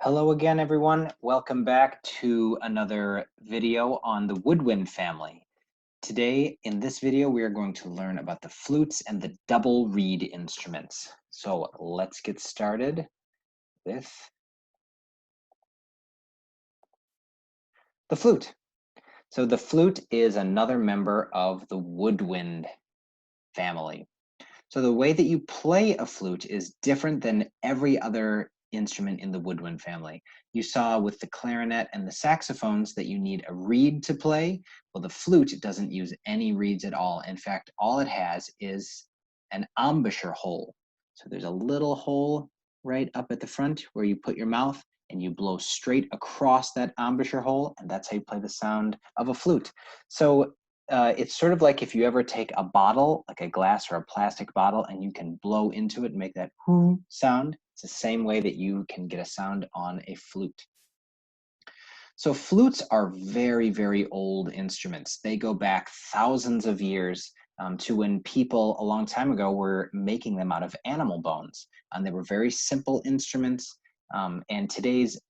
Hello again, everyone. Welcome back to another video on the woodwind family. Today, in this video, we are going to learn about the flutes and the double reed instruments. So let's get started with the flute. So the flute is another member of the woodwind family. So the way that you play a flute is different than every other instrument in the woodwind family. You saw with the clarinet and the saxophones that you need a reed to play. Well, the flute doesn't use any reeds at all. In fact, all it has is an embouchure hole. So there's a little hole right up at the front where you put your mouth and you blow straight across that embouchure hole, and that's how you play the sound of a flute. So it's sort of like if you ever take a bottle, like a glass or a plastic bottle, and you can blow into it and make that whoo sound. It's the same way that you can get a sound on a flute. So flutes are very, very old instruments. They go back thousands of years to when people a long time ago were making them out of animal bones. And they were very simple instruments. And today's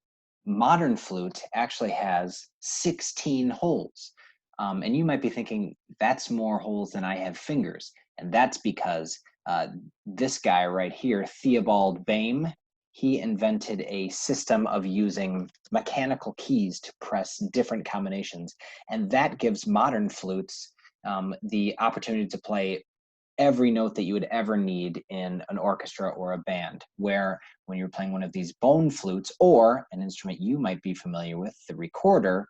modern flute actually has 16 holes. And you might be thinking, that's more holes than I have fingers. And that's because this guy right here, Theobald Boehm, he invented a system of using mechanical keys to press different combinations. And that gives modern flutes the opportunity to play every note that you would ever need in an orchestra or a band, where when you're playing one of these bone flutes or an instrument you might be familiar with, the recorder,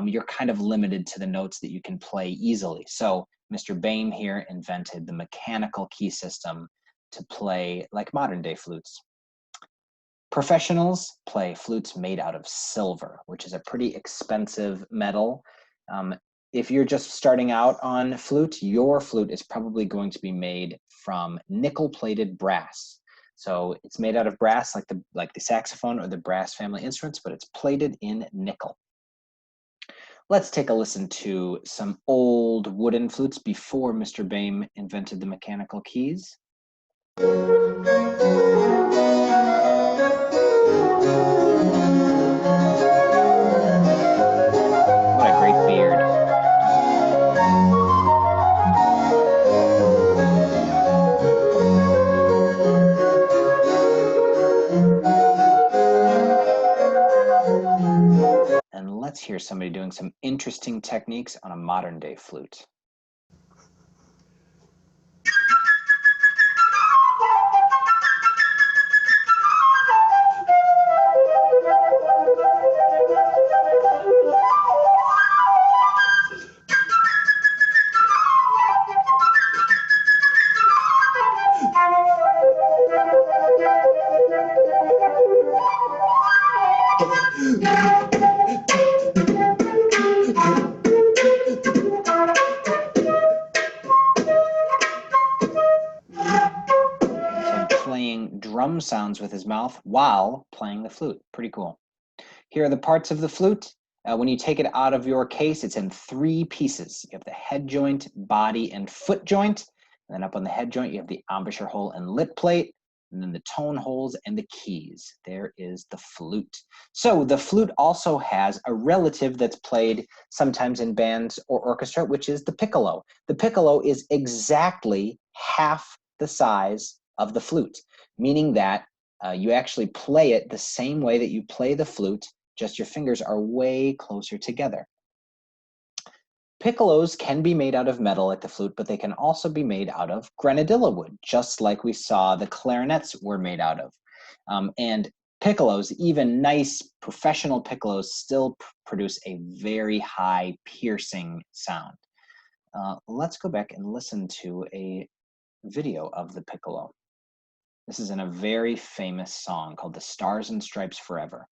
you're kind of limited to the notes that you can play easily. So Mr. Boehm here invented the mechanical key system to play like modern day flutes. Professionals play flutes made out of silver, which is a pretty expensive metal. If you're just starting out on flute, your flute is probably going to be made from nickel-plated brass. So it's made out of brass like the saxophone or the brass family instruments, but it's plated in nickel. Let's take a listen to some old wooden flutes before Mr. Boehm invented the mechanical keys. What a great beard. And let's hear somebody doing some interesting techniques on a modern day flute. Playing drum sounds with his mouth while playing the flute. Pretty cool. Here are the parts of the flute. When you take it out of your case, it's in 3 pieces. You have the head joint, body, and foot joint. And then up on the head joint, you have the embouchure hole and lip plate, and then the tone holes and the keys. There is the flute. So the flute also has a relative that's played sometimes in bands or orchestra, which is the piccolo. The piccolo is exactly half the size of the flute, meaning that you actually play it the same way that you play the flute, just your fingers are way closer together. Piccolos can be made out of metal like the flute, but they can also be made out of grenadilla wood, just like we saw the clarinets were made out of. And piccolos, even nice professional piccolos, still produce a very high piercing sound. Let's go back and listen to a video of the piccolo. This is in a very famous song called The Stars and Stripes Forever.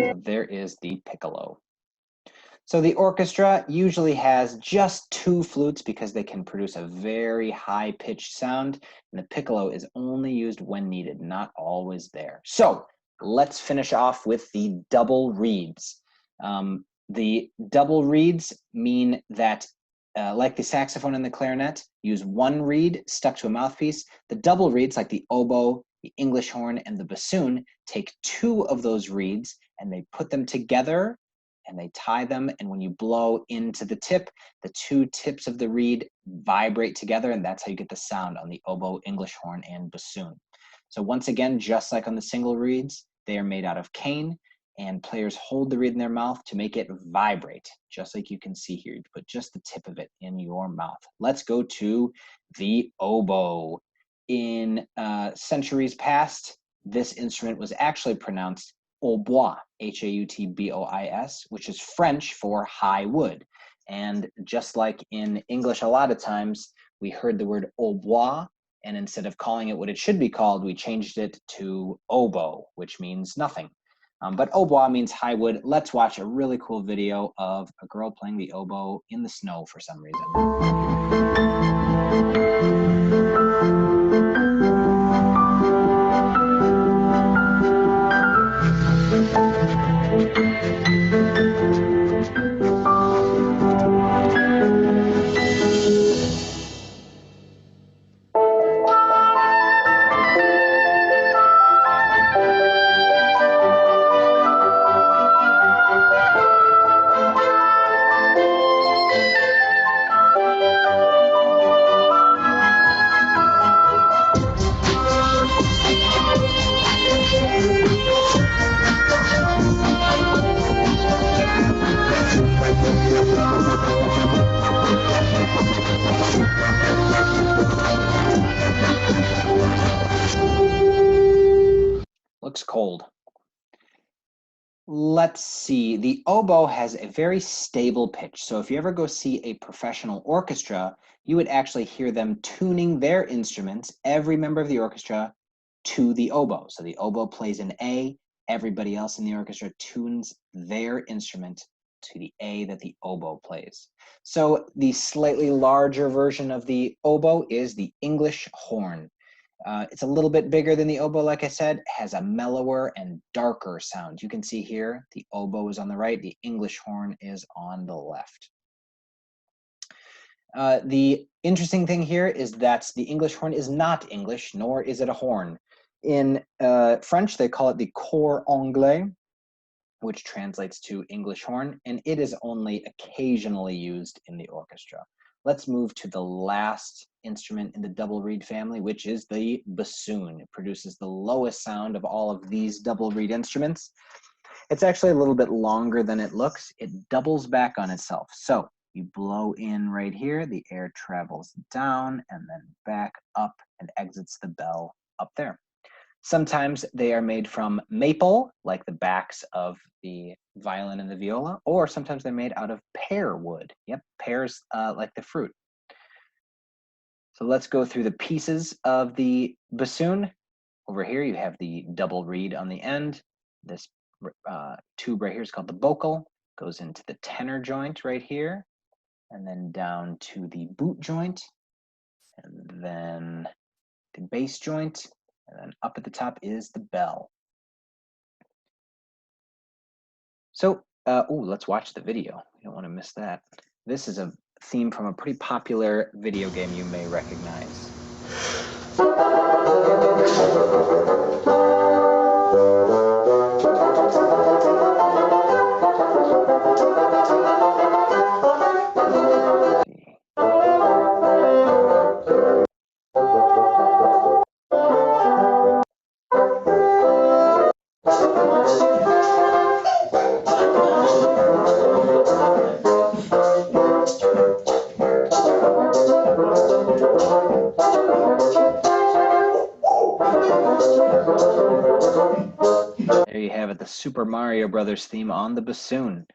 So there is the piccolo. So the orchestra usually has just 2 flutes because they can produce a very high-pitched sound, and the piccolo is only used when needed, not always there. So let's finish off with the double reeds. The double reeds mean that, like the saxophone and the clarinet, use 1 reed stuck to a mouthpiece. The double reeds, like the oboe, the English horn, and the bassoon, take 2 of those reeds and they put them together and they tie them, and when you blow into the tip, the 2 tips of the reed vibrate together, and that's how you get the sound on the oboe, English horn, and bassoon. So once again, just like on the single reeds, they are made out of cane, and players hold the reed in their mouth to make it vibrate, just like you can see here. You put just the tip of it in your mouth. Let's go to the oboe. In centuries past, this instrument was actually pronounced hautbois, Hautbois, which is French for high wood. And just like in English, a lot of times we heard the word hautbois, and instead of calling it what it should be called, we changed it to oboe, which means nothing. But hautbois means high wood. Let's watch a really cool video of a girl playing the oboe in the snow for some reason. Looks cold. Let's see. The oboe has a very stable pitch. So if you ever go see a professional orchestra, you would actually hear them tuning their instruments, every member of the orchestra, to the oboe. So the oboe plays an A, everybody else in the orchestra tunes their instrument to the A that the oboe plays. So the slightly larger version of the oboe is the English horn. It's a little bit bigger than the oboe, like I said, has a mellower and darker sound. You can see here, the oboe is on the right, the English horn is on the left. The interesting thing here is that the English horn is not English, nor is it a horn. In French, they call it the cor anglais, which translates to English horn, and it is only occasionally used in the orchestra. Let's move to the last instrument in the double reed family, which is the bassoon. It produces the lowest sound of all of these double reed instruments. It's actually a little bit longer than it looks. It doubles back on itself. So you blow in right here, the air travels down and then back up and exits the bell up there. Sometimes they are made from maple, like the backs of the violin and the viola, or sometimes they're made out of pear wood. Yep, pears like the fruit. So let's go through the pieces of the bassoon. Over here you have the double reed on the end. This tube right here is called the bocal, goes into the tenor joint right here, and then down to the boot joint, and then the bass joint, and then up at the top is the bell. So, let's watch the video. You don't want to miss that. This is a theme from a pretty popular video game you may recognize. There you have it, the Super Mario Brothers theme on the bassoon.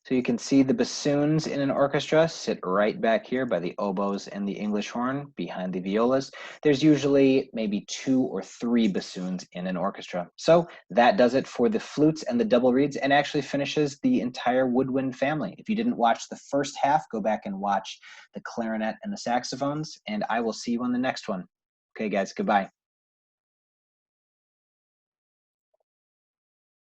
So you can see the bassoons in an orchestra sit right back here by the oboes and the English horn behind the violas. There's usually maybe 2 or 3 bassoons in an orchestra. So that does it for the flutes and the double reeds and actually finishes the entire woodwind family. If you didn't watch the first half, go back and watch the clarinet and the saxophones, and I will see you on the next one. Okay, guys, goodbye.